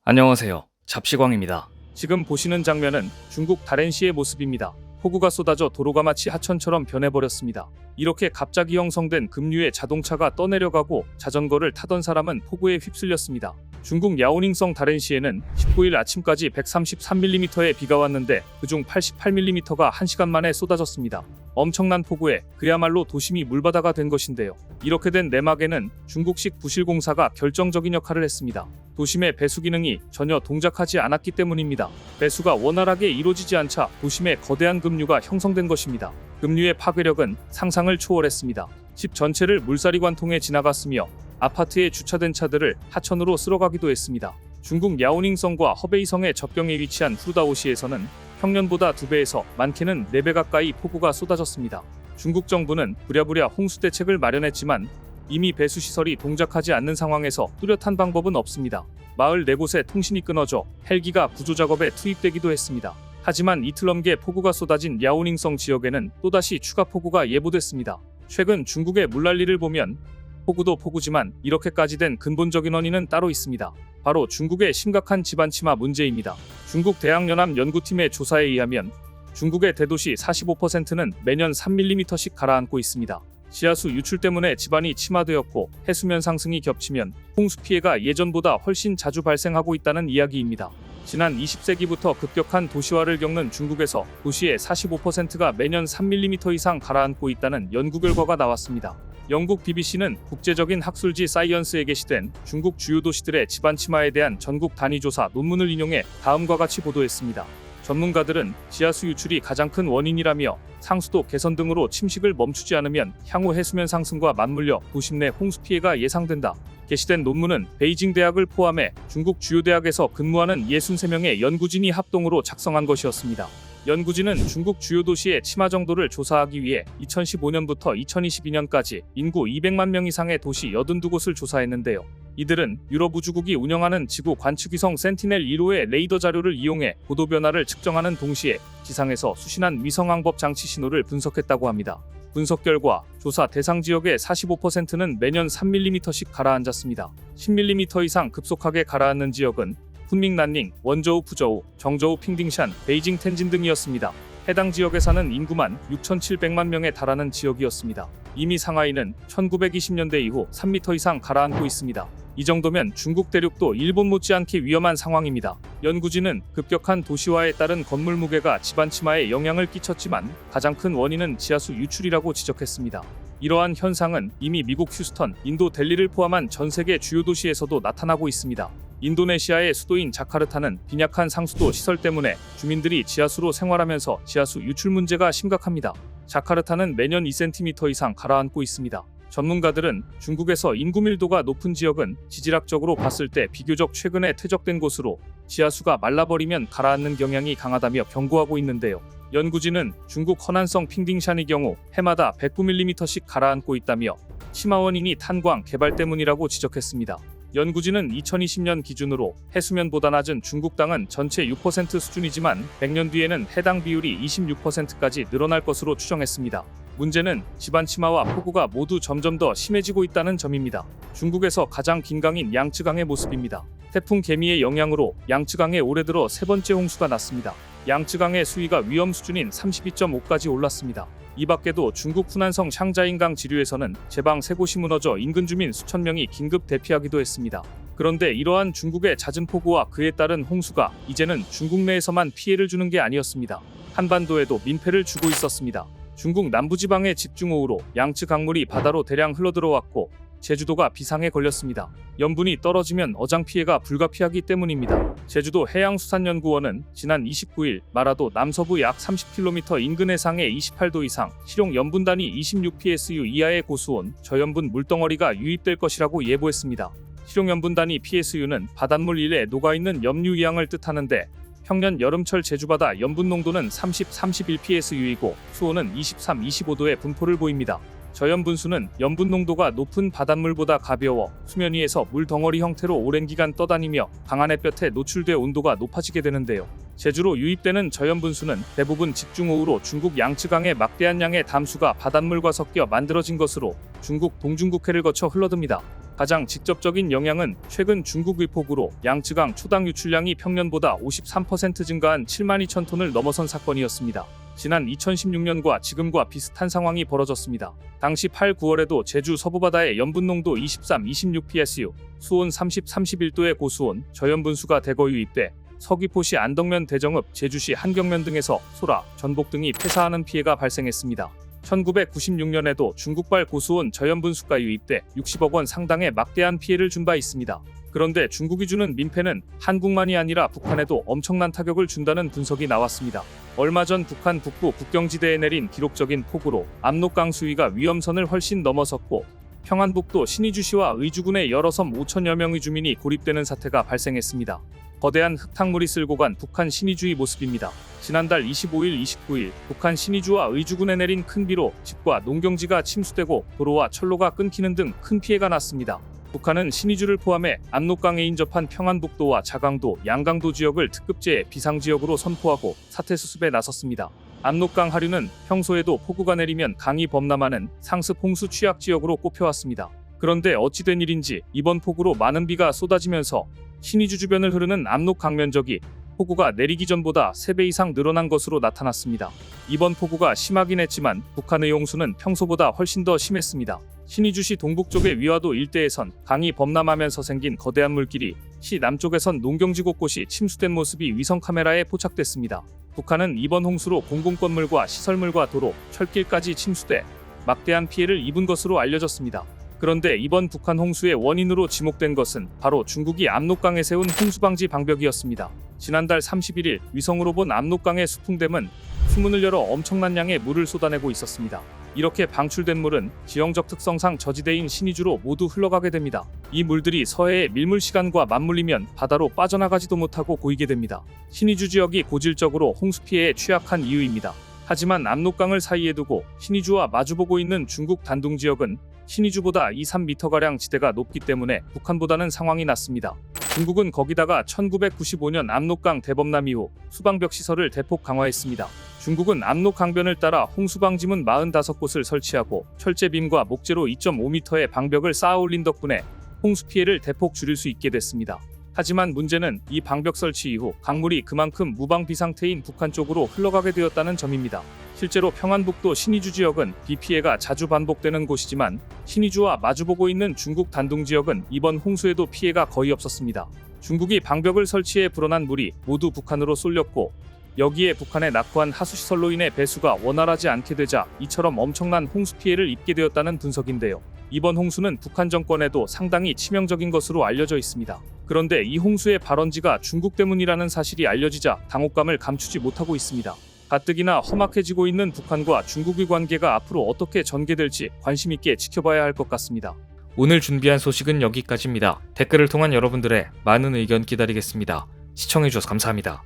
안녕하세요. 잡시광입니다. 지금 보시는 장면은 중국 다롄시의 모습입니다. 폭우가 쏟아져 도로가 마치 하천처럼 변해버렸습니다. 이렇게 갑자기 형성된 급류에 자동차가 떠내려가고 자전거를 타던 사람은 폭우에 휩쓸렸습니다. 중국 야오닝성 다롄시에는 19일 아침까지 133mm의 비가 왔는데 그중 88mm가 1시간 만에 쏟아졌습니다. 엄청난 폭우에 그야말로 도심이 물바다가 된 것인데요. 이렇게 된 내막에는 중국식 부실공사가 결정적인 역할을 했습니다. 도심의 배수 기능이 전혀 동작하지 않았기 때문입니다. 배수가 원활하게 이루어지지 않자 도심에 거대한 급류가 형성된 것입니다. 급류의 파괴력은 상상을 초월했습니다. 집 전체를 물살이 관통해 지나갔으며 아파트에 주차된 차들을 하천으로 쓸어가기도 했습니다. 중국 야오닝성과 허베이성의 접경에 위치한 후다오시에서는 평년보다 2배에서 많게는 4배 가까이 폭우가 쏟아졌습니다. 중국 정부는 부랴부랴 홍수 대책을 마련했지만 이미 배수시설이 동작하지 않는 상황에서 뚜렷한 방법은 없습니다. 마을 4곳에 통신이 끊어져 헬기가 구조작업에 투입되기도 했습니다. 하지만 이틀 넘게 폭우가 쏟아진 야오닝성 지역에는 또다시 추가 폭우가 예보됐습니다. 최근 중국의 물난리를 보면 폭우도 폭우지만 이렇게까지 된 근본적인 원인은 따로 있습니다. 바로 중국의 심각한 지반 침하 문제입니다. 중국 대학연합연구팀의 조사에 의하면 중국의 대도시 45%는 매년 3mm씩 가라앉고 있습니다. 지하수 유출 때문에 지반이 침하되었고 해수면 상승이 겹치면 홍수 피해가 예전보다 훨씬 자주 발생하고 있다는 이야기입니다. 지난 20세기부터 급격한 도시화를 겪는 중국에서 도시의 45%가 매년 3mm 이상 가라앉고 있다는 연구 결과가 나왔습니다. 영국 BBC는 국제적인 학술지 사이언스에 게시된 중국 주요 도시들의 지반 침하에 대한 전국 단위 조사 논문을 인용해 다음과 같이 보도했습니다. 전문가들은 지하수 유출이 가장 큰 원인이라며 상수도 개선 등으로 침식을 멈추지 않으면 향후 해수면 상승과 맞물려 도심 내 홍수 피해가 예상된다. 게시된 논문은 베이징 대학을 포함해 중국 주요 대학에서 근무하는 63명의 연구진이 합동으로 작성한 것이었습니다. 연구진은 중국 주요 도시의 침하 정도를 조사하기 위해 2015년부터 2022년까지 인구 200만 명 이상의 도시 82곳을 조사했는데요. 이들은 유럽 우주국이 운영하는 지구 관측위성 센티넬-1호의 레이더 자료를 이용해 고도 변화를 측정하는 동시에 지상에서 수신한 위성항법 장치 신호를 분석했다고 합니다. 분석 결과 조사 대상 지역의 45%는 매년 3mm씩 가라앉았습니다. 10mm 이상 급속하게 가라앉는 지역은 훈밍 난닝, 원저우 푸저우, 정저우 핑딩샨, 베이징 텐진 등이었습니다. 해당 지역에 사는 인구만 6,700만 명에 달하는 지역이었습니다. 이미 상하이는 1920년대 이후 3m 이상 가라앉고 있습니다. 이 정도면 중국 대륙도 일본 못지않게 위험한 상황입니다. 연구진은 급격한 도시화에 따른 건물 무게가 지반 침하에 영향을 끼쳤지만 가장 큰 원인은 지하수 유출이라고 지적했습니다. 이러한 현상은 이미 미국 휴스턴, 인도 델리를 포함한 전 세계 주요 도시에서도 나타나고 있습니다. 인도네시아의 수도인 자카르타는 빈약한 상수도 시설 때문에 주민들이 지하수로 생활하면서 지하수 유출 문제가 심각합니다. 자카르타는 매년 2cm 이상 가라앉고 있습니다. 전문가들은 중국에서 인구 밀도가 높은 지역은 지질학적으로 봤을 때 비교적 최근에 퇴적된 곳으로 지하수가 말라버리면 가라앉는 경향이 강하다며 경고하고 있는데요. 연구진은 중국 허난성 핑딩샨의 경우 해마다 109mm씩 가라앉고 있다며 침하 원인이 탄광 개발 때문이라고 지적했습니다. 연구진은 2020년 기준으로 해수면보다 낮은 중국 땅은 전체 6% 수준이지만 100년 뒤에는 해당 비율이 26%까지 늘어날 것으로 추정했습니다. 문제는 지반 침하와 폭우가 모두 점점 더 심해지고 있다는 점입니다. 중국에서 가장 긴 강인 양쯔강의 모습입니다. 태풍 개미의 영향으로 양쯔강에 올해 들어 3번째 홍수가 났습니다. 양쯔강의 수위가 위험 수준인 32.5까지 올랐습니다. 이 밖에도 중국 후난성 샹자인강 지류에서는 제방 3곳이 무너져 인근 주민 수천 명이 긴급 대피하기도 했습니다. 그런데 이러한 중국의 잦은 폭우와 그에 따른 홍수가 이제는 중국 내에서만 피해를 주는 게 아니었습니다. 한반도에도 민폐를 주고 있었습니다. 중국 남부지방의 집중호우로 양쯔 강물이 바다로 대량 흘러들어왔고 제주도가 비상에 걸렸습니다. 염분이 떨어지면 어장 피해가 불가피하기 때문입니다. 제주도 해양수산연구원은 지난 29일 마라도 남서부 약 30km 인근 해상에 28도 이상, 실용 염분단위 26psu 이하의 고수온, 저염분 물덩어리가 유입될 것이라고 예보했습니다. 실용 염분단위 psu는 바닷물 일에 녹아있는 염류 이양을 뜻하는데 평년 여름철 제주바다 염분 농도는 30-31psu이고 수온은 23-25도의 분포를 보입니다. 저염분수는 염분 농도가 높은 바닷물보다 가벼워 수면 위에서 물덩어리 형태로 오랜 기간 떠다니며 강한 햇볕에 노출돼 온도가 높아지게 되는데요. 제주로 유입되는 저염분수는 대부분 집중호우로 중국 양쯔강의 막대한 양의 담수가 바닷물과 섞여 만들어진 것으로 중국 동중국해를 거쳐 흘러듭니다. 가장 직접적인 영향은 최근 중국의 폭우로 양쯔강 초당 유출량이 평년보다 53% 증가한 72,000톤을 넘어선 사건이었습니다. 지난 2016년과 지금과 비슷한 상황이 벌어졌습니다. 당시 8, 9월에도 제주 서부바다의 염분농도 23, 26 PSU, 수온 30, 31도의 고수온, 저염분수가 대거 유입돼 서귀포시 안덕면, 대정읍, 제주시 한경면 등에서 소라, 전복 등이 폐사하는 피해가 발생했습니다. 1996년에도 중국발 고수온 저염분수가 유입돼 60억 원 상당의 막대한 피해를 준 바 있습니다. 그런데 중국이 주는 민폐는 한국만이 아니라 북한에도 엄청난 타격을 준다는 분석이 나왔습니다. 얼마 전 북한 북부 국경지대에 내린 기록적인 폭우로 압록강 수위가 위험선을 훨씬 넘어섰고 평안북도 신의주시와 의주군의 여러 섬 5천여 명의 주민이 고립되는 사태가 발생했습니다. 거대한 흙탕물이 쓸고 간 북한 신의주의 모습입니다. 지난달 25일, 29일 북한 신의주와 의주군에 내린 큰 비로 집과 농경지가 침수되고 도로와 철로가 끊기는 등 큰 피해가 났습니다. 북한은 신의주를 포함해 압록강에 인접한 평안북도와 자강도, 양강도 지역을 특급재해 비상지역으로 선포하고 사태 수습에 나섰습니다. 압록강 하류는 평소에도 폭우가 내리면 강이 범람하는 상습 홍수 취약 지역으로 꼽혀왔습니다. 그런데 어찌된 일인지 이번 폭우로 많은 비가 쏟아지면서 신의주 주변을 흐르는 압록강 면적이 폭우가 내리기 전보다 3배 이상 늘어난 것으로 나타났습니다. 이번 폭우가 심하긴 했지만 북한의 홍수는 평소보다 훨씬 더 심했습니다. 신의주시 동북쪽의 위화도 일대에선 강이 범람하면서 생긴 거대한 물길이, 시 남쪽에선 농경지 곳곳이 침수된 모습이 위성카메라에 포착됐습니다. 북한은 이번 홍수로 공공건물과 시설물과 도로, 철길까지 침수돼 막대한 피해를 입은 것으로 알려졌습니다. 그런데 이번 북한 홍수의 원인으로 지목된 것은 바로 중국이 압록강에 세운 홍수방지 방벽이었습니다. 지난달 31일 위성으로 본 압록강의 수풍댐은 수문을 열어 엄청난 양의 물을 쏟아내고 있었습니다. 이렇게 방출된 물은 지형적 특성상 저지대인 신의주로 모두 흘러가게 됩니다. 이 물들이 서해의 밀물 시간과 맞물리면 바다로 빠져나가지도 못하고 고이게 됩니다. 신의주 지역이 고질적으로 홍수 피해에 취약한 이유입니다. 하지만 압록강을 사이에 두고 신의주와 마주보고 있는 중국 단둥 지역은 신의주보다 2, 3m가량 지대가 높기 때문에 북한보다는 상황이 낫습니다. 중국은 거기다가 1995년 압록강 대범람 이후 수방벽 시설을 대폭 강화했습니다. 중국은 압록강변을 따라 홍수방지문 45곳을 설치하고 철제빔과 목재로 2.5m의 방벽을 쌓아 올린 덕분에 홍수 피해를 대폭 줄일 수 있게 됐습니다. 하지만 문제는 이 방벽 설치 이후 강물이 그만큼 무방비 상태인 북한 쪽으로 흘러가게 되었다는 점입니다. 실제로 평안북도 신의주 지역은 비 피해가 자주 반복되는 곳이지만 신의주와 마주보고 있는 중국 단둥 지역은 이번 홍수에도 피해가 거의 없었습니다. 중국이 방벽을 설치해 불어난 물이 모두 북한으로 쏠렸고 여기에 북한의 낙후한 하수시설로 인해 배수가 원활하지 않게 되자 이처럼 엄청난 홍수 피해를 입게 되었다는 분석인데요. 이번 홍수는 북한 정권에도 상당히 치명적인 것으로 알려져 있습니다. 그런데 이 홍수의 발원지가 중국 때문이라는 사실이 알려지자 당혹감을 감추지 못하고 있습니다. 가뜩이나 험악해지고 있는 북한과 중국의 관계가 앞으로 어떻게 전개될지 관심 있게 지켜봐야 할 것 같습니다. 오늘 준비한 소식은 여기까지입니다. 댓글을 통한 여러분들의 많은 의견 기다리겠습니다. 시청해주셔서 감사합니다.